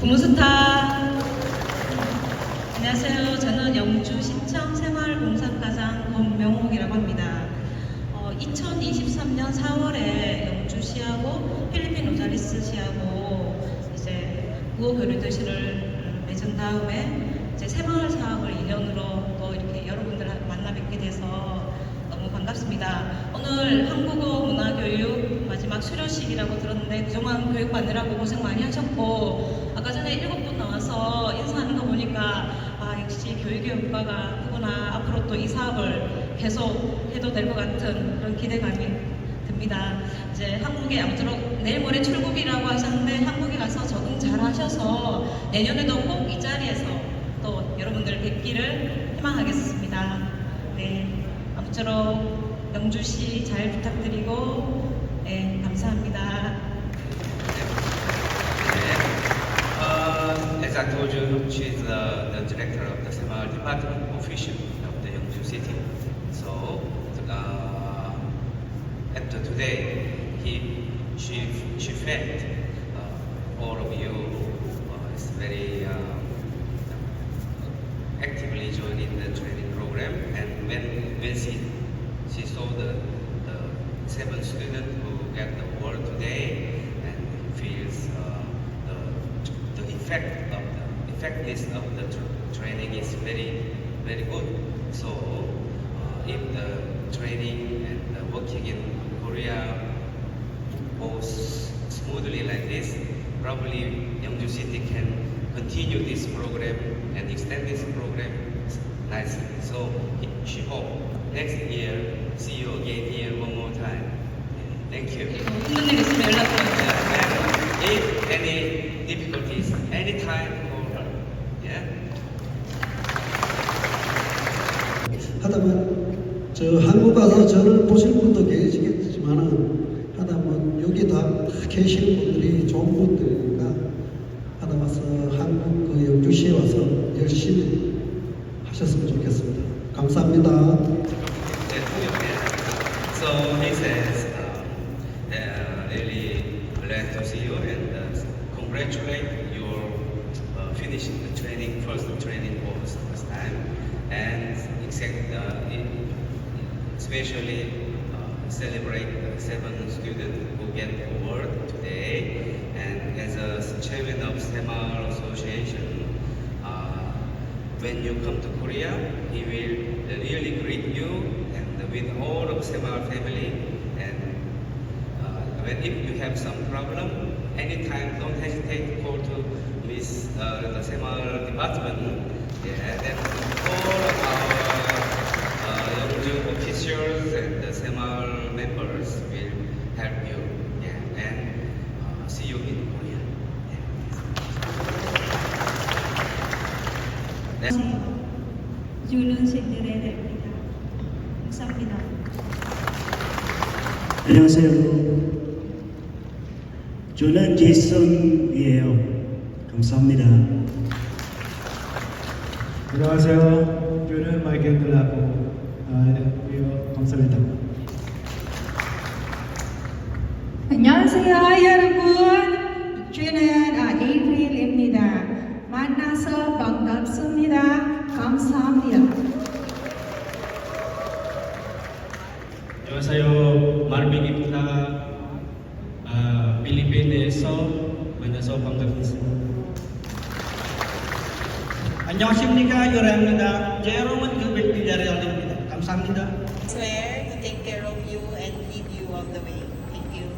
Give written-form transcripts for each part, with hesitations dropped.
부무스타. 안녕하세요. 저는 영주시청 새마을공사과장 권명옥이라고 합니다. 2023년 4월에 영주시하고 필리핀 로자리스시하고 이제 구호 교류 도시를 맺은 다음에 이제 새마을 사업을 2년으로 또 이렇게 여러분들 만나 뵙게 돼서 너무 반갑습니다. 오늘 한국어 문화교육 마지막 수료식이라고 들었는데 그동안 교육받느라고 고생 많이 하셨고 아까 전에 7분 나와서 인사하는 거 보니까 역시 교육의 효과가 크구나. 앞으로 또 이 사업을 계속 해도 될 것 같은 그런 기대감이 듭니다. 이제 한국에 아무쪼록 내일 모레 출국이라고 하셨는데 한국에 가서 적응 잘 하셔서 내년에도 꼭 이 자리에서 또 여러분들 뵙기를 희망하겠습니다. 네, 아무쪼록 영주시 잘 부탁드리고 네, 감사합니다. As I told you, she's the director of the Semaul Department official of the Yeongju City. So after today, she felt all of you is very actively joining the training program. And when she saw the 7 students who get the award today, and feels the effectiveness of the training is very good. So if the training and the working in Korea goes smoothly like this, probably Yeongju City can continue this program and extend this program nicely. So she hope next year see you again here one more time. Thank you. 힘든 일 있으면 연락 주세요. If any difficulties, anytime call her. Yeah. 하다만 저 한국 가서 저를 보실 분도 계시겠지만은 하다만 여기 다 계시는 분들이 좋은 분들이니까 하다 와서 한국 그 영주시에 와서 열심히 하셨으면 좋겠습니다. 감사합니다. So he says, really glad to see you and congratulate your finishing the training, first training course this time, and especially celebrate the 7 students who get the award today. And as a chairman of Semaul Association, when you come to Korea, he will really greet you and with all of Semaul family. And if you have some problem, anytime don't hesitate to call to Miss the Semaul department. Yeah, then all of our Yeongju officials and the Semaul members will help you. Yeah, and see you in Korea. Yeah. 윤은식들의 됩니다. 감사합니다. 안녕하세요. 저는 제이슨이에요. 감사합니다. 안녕하세요. 저는 마이클이라고 감사합니다. 안녕하세요, 여러분. 저는 에이프릴입니다. 만나서 반갑습니다. 감사합니다. 안녕하세요. 마르빅입니다. 필리핀에서 만나서 반갑습니다. 안녕하십니까, 요라입니다. 제로먼 그백비 자리입니다. 감사합니다. Swear to take care of you and lead you all the way. Thank you.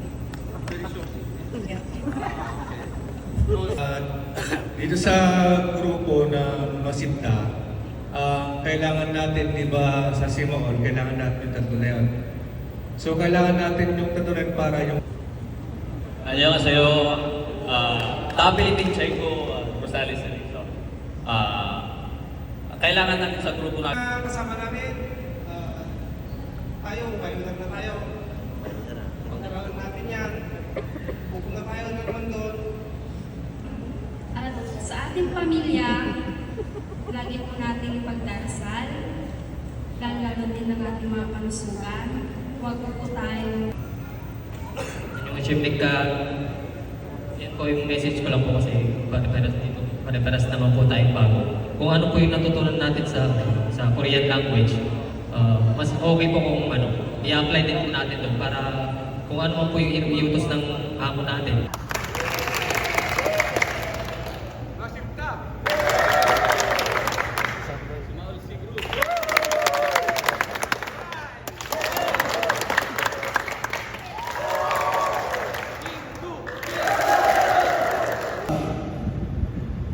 Dito sa grupo na Masinda, kailangan natin, di ba, sa Semaul, kailangan natin yung tatlo na yun. So, kailangan natin yung tatlo na yun para yung... 안녕하세요. Pilipin Chaiko Rosales na dito. Kailangan natin sa grupo natin. Kasama namin, tayo, kailangan na tayo. Pagkakaroon natin yan. Pupunta tayo na naman doon. At sa ating pamilya, lagi po nating ipagdarasal, lalo din ng ating mga kalusugan. Huwag po tayo. Yung achievement ka, yan po yung message ko lang po kasi para pare-paras naman po tayong bago. Kung ano po yung natutunan natin sa Korean language, mas okay po kung i-apply din po natin doon para kung ano man po yung iutos ng amo natin.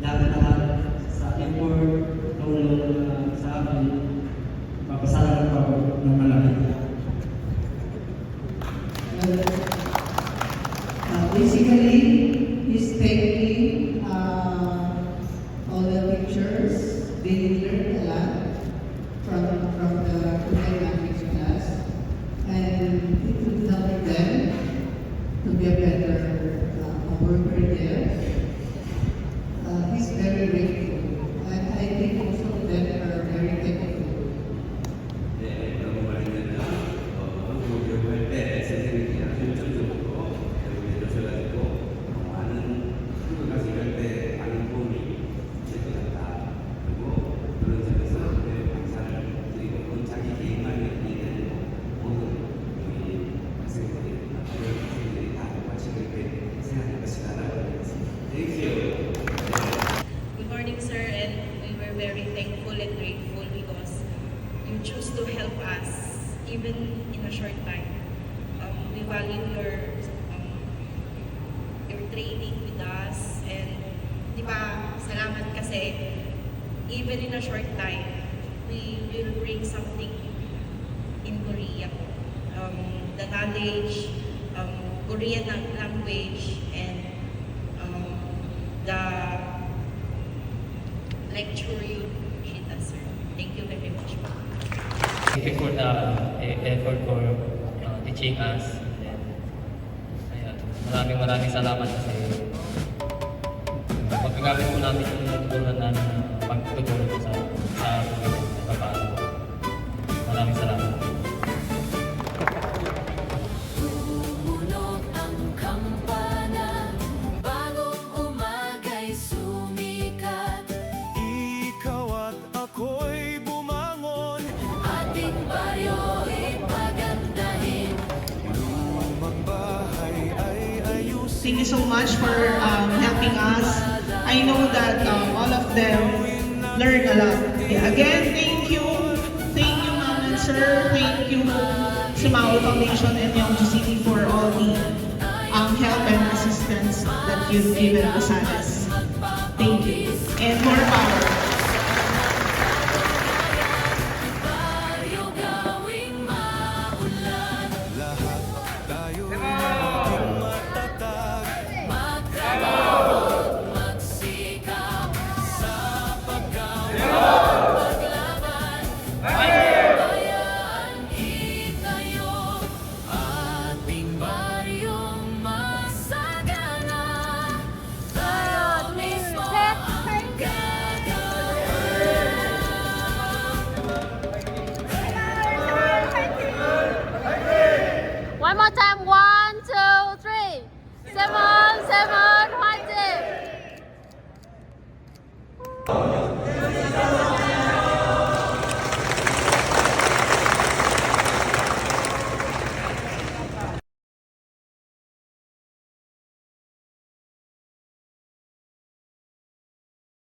Lahat sa effort, tulong sa akin, papasalamat ako ng malaki. Basically, he's thanking all the teachers. They learned a lot from the Korean language class, and it will help them to be a better worker there. He's very grateful, and I think also them are very thankful. 네, 너무 많이 되면 한국 교육할 때 선생님이 아주 열정적으로 배우게 되셔가지고 많은 한국 가서 일할 때 많은 도움이 될 것 같다. 그리고 그런 점에서 네, 감사를 드리고 자기 개인만이 있는 모든 우리 학생들이 다 같이 그렇게 생각할 것이다라고 생각했습니다. Thank you. Good morning, sir, and we were very thankful and grateful because you choose to help us even in a short time. We value your training with us, and di ba, salamat kasi even in a short time, we will bring something in Korea. The knowledge, Korean language, and the lecture you treat us, sir. Thank you very much. Thank you for the effort for teaching us. And, maraming salamat kasi magagamit po namin yung natutunan namin na pagtutulong po sa papaano. Maraming salamat. Tumunog ang kampana, bagong umaga'y sumikat. Ikaw at ako'y bumangon, ating baryo'y pagandahin. Lumang bahay ay ayusin. Thank you so much for helping us. I know that all of them learn a lot. Again, thank you. Thank you, Ma'am and Sir. Thank you, Simao Foundation and Yeongju City for all the help and assistance that you've given us. Thank you. And more power. Baryo gawing maulan, lahat tayo maging matatag, magkalawag, magsikap sa paggawa, paglaban, bayaan itayo, ating baryong masagana, tayo't mismo ang gagawin. One more time. 1, 2, 3. 7, 7, 1, 2.